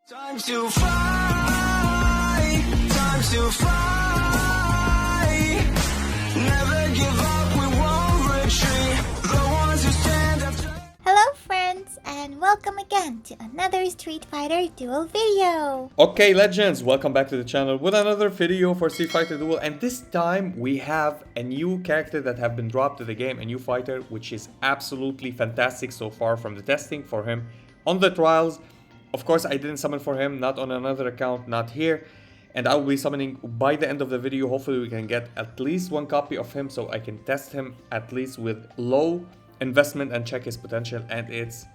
Time to fly, time to fly. Never give up, we won't retreat. The ones who stand up. Hello friends, and welcome again to another Street Fighter Duel video. Okay legends, welcome back to the channel with another video for Street Fighter Duel, and this time we have a new character that have been dropped to the game, a new fighter which is absolutely fantastic so far from the testing for him on the trials. Of course, I didn't summon for him, not on another account, not here. And I will be summoning by the end of the video. Hopefully we can get at least one copy of him so I can test him at least with low investment and check his potential. And it's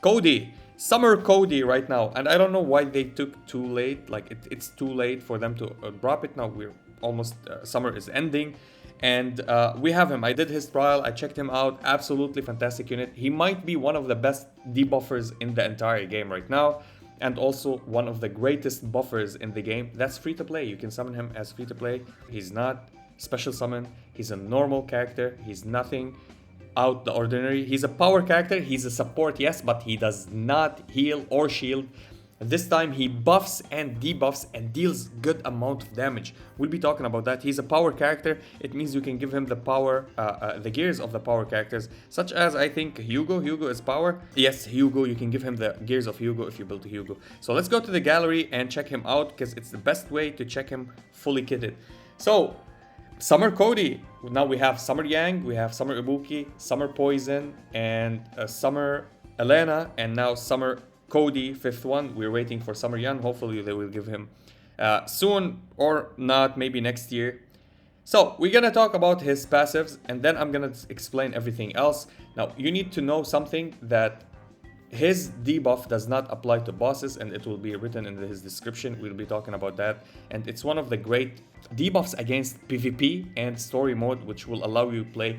Cody, Summer Cody right now. And I don't know why they took too late. Like it's too late for them to drop it now. We're almost, summer is ending. And we have him. I did his trial, I checked him out. Absolutely fantastic unit. He might be one of the best debuffers in the entire game right now, and also one of the greatest buffers in the game. That's free to play. You can summon him as free to play. He's not special summon. He's a normal character. He's nothing out the ordinary. He's a power character. He's a support, yes, but he does not heal or shield. This time he buffs and debuffs and deals good amount of damage. We'll be talking about that. He's a power character. It means you can give him the power, the gears of the power characters, such as I think Hugo. Hugo is power. Yes, Hugo. You can give him the gears of Hugo if you build a Hugo. So let's go to the gallery and check him out because it's the best way to check him fully kitted. So Summer Cody. Now we have Summer Yang, we have Summer Ibuki, Summer Poison, and Summer Elena, and now Summer Cody, fifth one. We're waiting for Summer Yan. Hopefully they will give him soon or not, maybe next year. So we're gonna talk about his passives and then I'm gonna explain everything else. Now you need to know something, that his debuff does not apply to bosses, and it will be written in his description. We'll be talking about that, and it's one of the great debuffs against PvP and story mode, which will allow you to play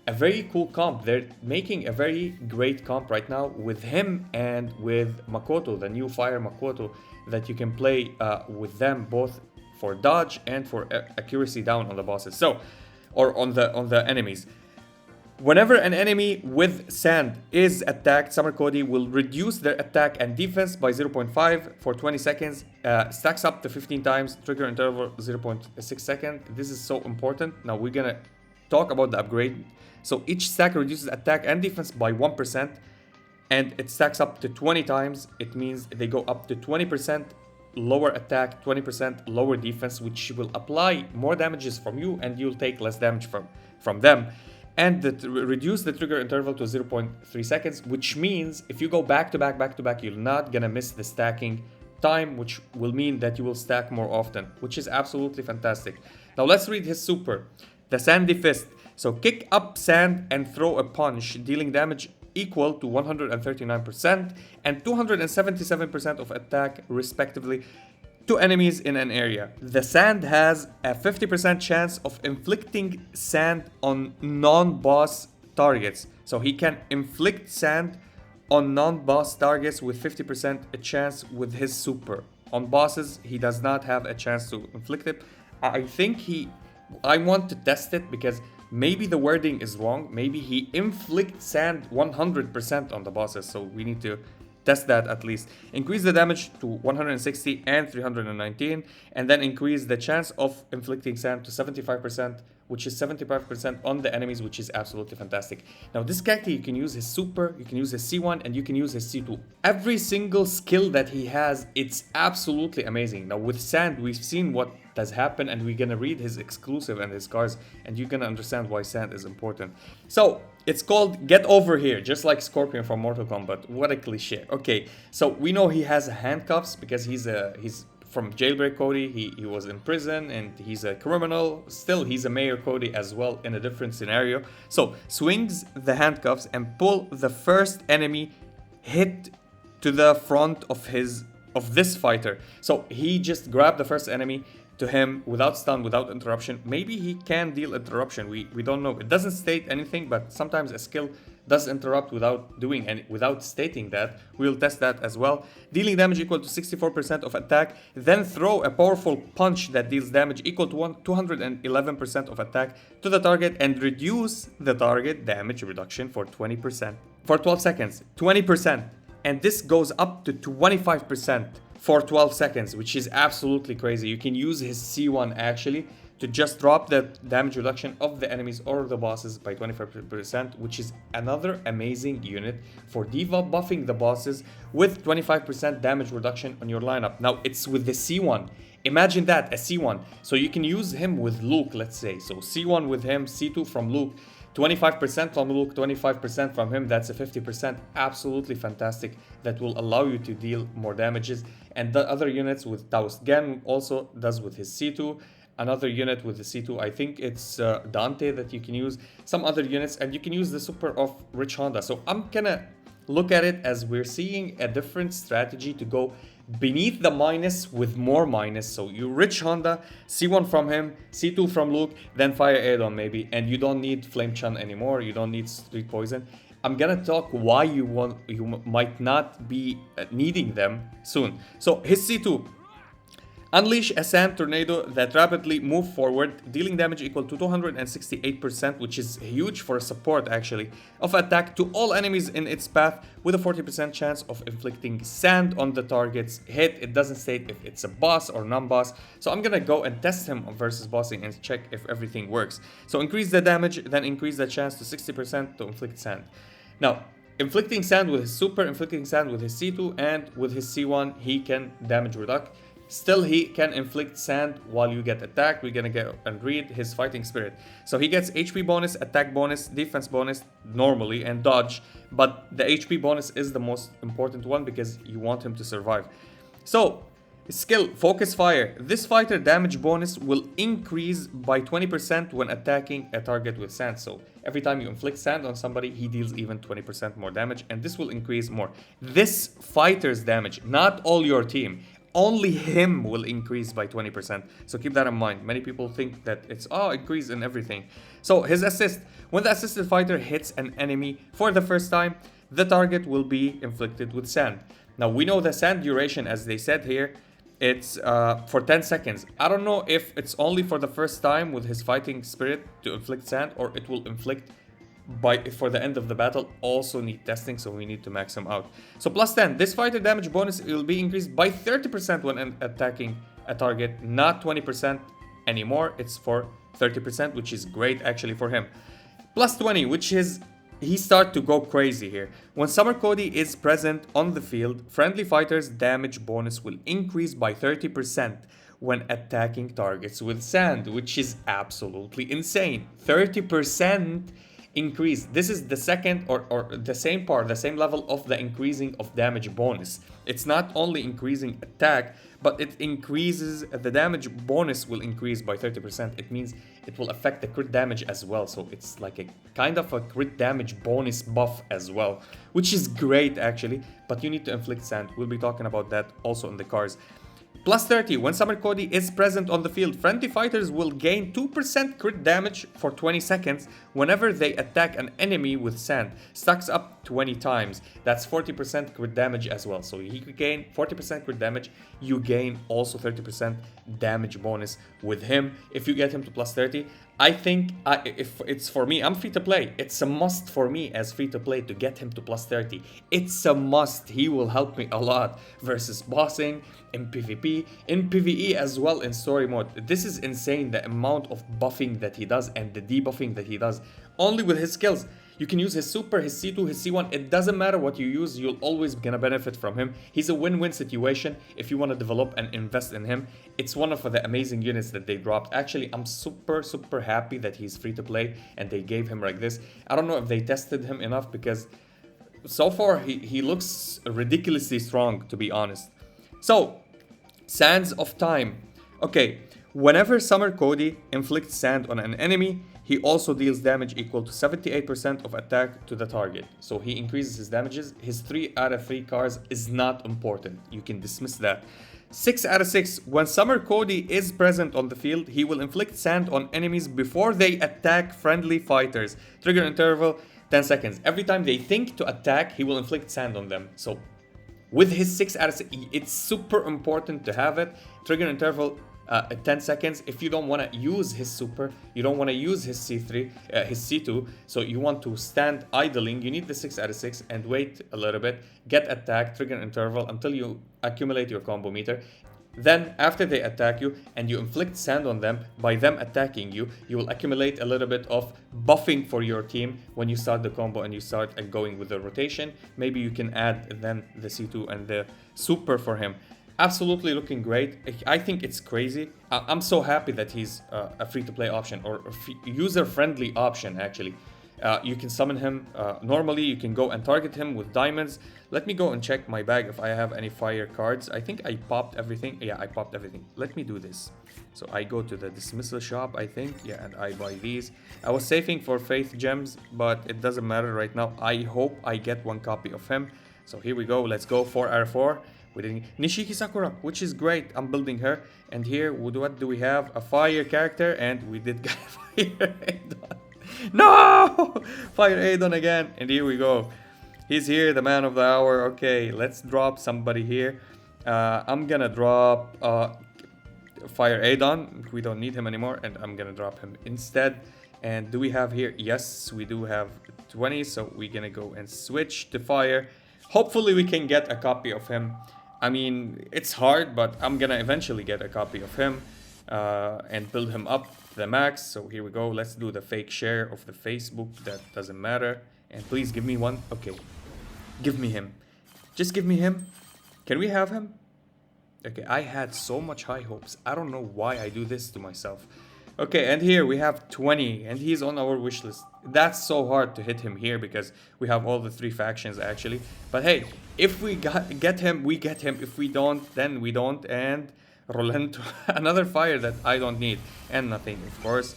a very cool comp. They're making a very great comp right now with him and with Makoto, the new Fire Makoto, that you can play with them both for dodge and for accuracy down on the bosses. So, or on the enemies. Whenever an enemy with sand is attacked, Summer Cody will reduce their attack and defense by 0.5 for 20 seconds, stacks up to 15 times, trigger interval 0.6 seconds. This is so important. Now we're gonna talk about the upgrade. So each stack reduces attack and defense by 1%, and it stacks up to 20 times. It means they go up to 20% lower attack, 20% lower defense, which will apply more damages from you and you'll take less damage from them. And reduce the trigger interval to 0.3 seconds, which means if you go back to back, you're not gonna miss the stacking time, which will mean that you will stack more often, which is absolutely fantastic. Now let's read his super, the Sandy Fist. So kick up sand and throw a punch, dealing damage equal to 139% and 277% of attack respectively to enemies in an area. The sand has a 50% chance of inflicting sand on non-boss targets. So he can inflict sand on non-boss targets with 50% a chance with his super. On bosses, he does not have a chance to inflict it. I want to test it because maybe the wording is wrong. Maybe he inflicts sand 100% on the bosses. So we need to test that at least. Increase the damage to 160 and 319, and then increase the chance of inflicting sand to 75%, which is 75% on the enemies, which is absolutely fantastic. Now this character, you can use his super, you can use his C1, and you can use his C2. Every single skill that he has, it's absolutely amazing. Now with sand, we've seen what does happen, and we're gonna read his exclusive and his cards, and you're gonna understand why sand is important. So it's called Get Over Here, just like Scorpion from Mortal Kombat. What a cliche. Okay, so we know he has handcuffs because he's from Jailbreak Cody. He was in prison and he's a criminal. Still, he's a Mayor Cody as well in a different scenario. So swings the handcuffs and pull the first enemy hit to the front of this fighter. So he just grabbed the first enemy to him without stun, without interruption. Maybe he can deal interruption. We don't know. It doesn't state anything, but sometimes a skill does interrupt without stating that. We'll test that as well. Dealing damage equal to 64% of attack, then throw a powerful punch that deals damage equal to 211% of attack to the target and reduce the target damage reduction for 20%. For 12 seconds, 20%. And this goes up to 25% for 12 seconds, which is absolutely crazy. You can use his C1 actually to just drop the damage reduction of the enemies or the bosses by 25%, which is another amazing unit for debuffing the bosses with 25% damage reduction on your lineup. Now, it's with the C1. Imagine that, a C1. So you can use him with Luke, let's say. So C1 with him, C2 from Luke, 25% from Luke, 25% from him. That's a 50%. Absolutely fantastic. That will allow you to deal more damages. And the other units with Taoist Gen also does with his C2. Another unit with the C2, I think it's Dante that you can use. Some other units, and you can use the super of Rich Honda. So I'm gonna look at it as we're seeing a different strategy to go beneath the minus with more minus. So you Rich Honda, C1 from him, C2 from Luke, then Fire Aeon maybe, and you don't need Flame Chun anymore, you don't need Street Poison. I'm gonna talk why you might not be needing them soon. So his C2, unleash a sand tornado that rapidly move forward, dealing damage equal to 268%, which is huge for support actually, of attack to all enemies in its path with a 40% chance of inflicting sand on the target's hit. It doesn't state if it's a boss or non-boss, so I'm gonna go and test him versus bossing and check if everything works. So increase the damage, then increase the chance to 60% to inflict sand. Now, inflicting sand with his super, inflicting sand with his C2, and with his C1 he can damage reduct. Still, he can inflict sand while you get attacked. We're gonna get and read his fighting spirit. So he gets HP bonus, attack bonus, defense bonus normally, and dodge. But the HP bonus is the most important one because you want him to survive. So, skill, focus fire. This fighter damage bonus will increase by 20% when attacking a target with sand. So every time you inflict sand on somebody, he deals even 20% more damage, and this will increase more. This fighter's damage, not all your team. Only him will increase by 20%. So keep that in mind. Many people think that it's increase in everything. So his assist. When the assisted fighter hits an enemy for the first time, the target will be inflicted with sand. Now we know the sand duration, as they said here, it's for 10 seconds. I don't know if it's only for the first time with his fighting spirit to inflict sand, or it will inflict for the end of the battle. Also need testing, so we need to max him out. So plus 10, this fighter damage bonus will be increased by 30% when attacking a target, not 20% anymore. It's for 30%, which is great actually for him. Plus 20, which is he start to go crazy here. When Summer Cody is present on the field, friendly fighters damage bonus will increase by 30% when attacking targets with sand, which is absolutely insane. 30% increase. This is the second or the same part, the same level of the increasing of damage bonus. It's not only increasing attack, but it increases the damage bonus will increase by 30%. It means it will affect the crit damage as well. So it's like a kind of a crit damage bonus buff as well, which is great actually, but you need to inflict sand. We'll be talking about that also in the cars. Plus 30, when Summer Cody is present on the field, friendly fighters will gain 2% crit damage for 20 seconds whenever they attack an enemy with sand. Stacks up 20 times. That's 40% crit damage as well. So he could gain 40% crit damage. You gain also 30% damage bonus with him if you get him to plus 30. I think if it's for me, I'm free to play. It's a must for me as free to play to get him to plus 30. It's a must. He will help me a lot versus bossing, in PvP, in PvE as well in story mode. This is insane, the amount of buffing that he does and the debuffing that he does only with his skills. You can use his super, his C2, his C1. It doesn't matter what you use, you'll always gonna benefit from him. He's a win-win situation if you want to develop and invest in him. It's one of the amazing units that they dropped. Actually, I'm super happy that he's free to play and they gave him like this. I don't know if they tested him enough because so far he looks ridiculously strong, to be honest. So, Sands of Time. Okay, whenever Summer Cody inflicts sand on an enemy, he also deals damage equal to 78% of attack to the target. So he increases his damages. His 3 out of 3 cards is not important. You can dismiss that. 6 out of 6. When Summer Cody is present on the field, he will inflict sand on enemies before they attack friendly fighters. Trigger interval 10 seconds. Every time they think to attack, he will inflict sand on them. So with his 6 out of 6, it's super important to have it. Trigger interval 10 seconds. If you don't want to use his super, you don't want to use his C3, his C2, so you want to stand idling, you need the 6 out of 6 and wait a little bit, get attack, trigger interval until you accumulate your combo meter. Then after they attack you and you inflict sand on them, by them attacking you, you will accumulate a little bit of buffing for your team when you start the combo and you start going with the rotation. Maybe you can add then the C2 and the super for him. Absolutely looking great. I think it's crazy. I'm so happy that he's a free-to-play option, or a user-friendly option actually. You can summon him normally, you can go and target him with diamonds. Let me go and check my bag if I have any fire cards. I think I popped everything. Yeah, I popped everything. Let me do this. So I go to the dismissal shop, I think. Yeah, and I buy these. I was saving for faith gems, but it doesn't matter right now. I hope I get one copy of him. So here we go. Let's go 4 out of 4. We didn't Nishiki Sakura, which is great. I'm building her. And here, what do we have? A fire character, and we did get fire Aidon. No! Fire Aidon again. And here we go. He's here, the man of the hour. Okay, let's drop somebody here. I'm gonna drop Fire Aidon. We don't need him anymore, and I'm gonna drop him instead. And do we have here? Yes, we do have 20, so we're gonna go and switch to fire. Hopefully we can get a copy of him. I mean, it's hard, but I'm gonna eventually get a copy of him and build him up to the max. So here we go. Let's do the fake share of the Facebook. That doesn't matter. And please give me one. Okay. Give me him. Just give me him. Can we have him? Okay, I had so much high hopes. I don't know why I do this to myself. Okay, and here we have 20, and he's on our wish list. That's so hard to hit him here because we have all the 3 factions actually. But hey, if we get him, we get him. If we don't, then we don't. And roll into another fire that I don't need. And nothing, of course.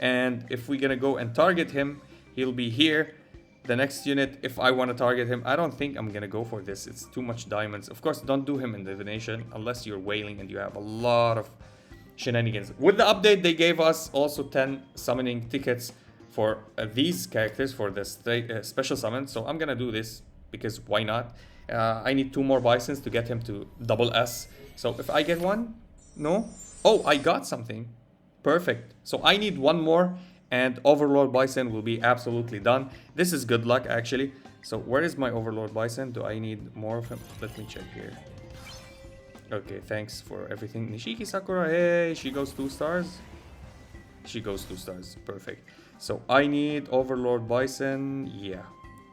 And if we're gonna go and target him, he'll be here. The next unit, if I want to target him, I don't think I'm gonna go for this. It's too much diamonds. Of course, don't do him in divination unless you're wailing and you have a lot of shenanigans. With the update, they gave us also 10 summoning tickets for these characters for the special summon. So I'm gonna do this because why not? I need 2 more bisons to get him to double S. So if I get one, no? Oh, I got something. Perfect. So I need 1 more. And Overlord Bison will be absolutely done. This is good luck, actually. So where is my Overlord Bison? Do I need more of him? Let me check here. Okay, thanks for everything. Nishiki Sakura, hey, she goes 2 stars. She goes 2 stars, perfect. So I need Overlord Bison, yeah.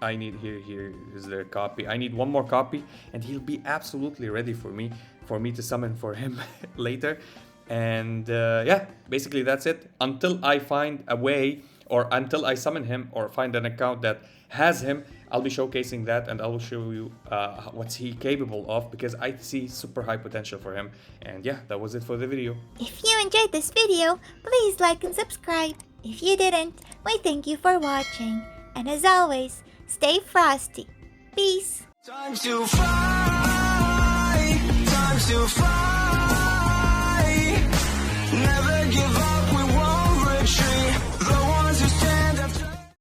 I need, here is their copy. I need 1 more copy, and he'll be absolutely ready for me to summon for him later. And yeah, basically that's it. Until I find a way, or until I summon him, or find an account that has him, I'll be showcasing that, and I will show you what's he capable of, because I see super high potential for him. And yeah, that was it for the video. If you enjoyed this video, please like and subscribe. If you didn't, we thank you for watching. And as always, stay frosty. Peace. Time to fight. Time to fight.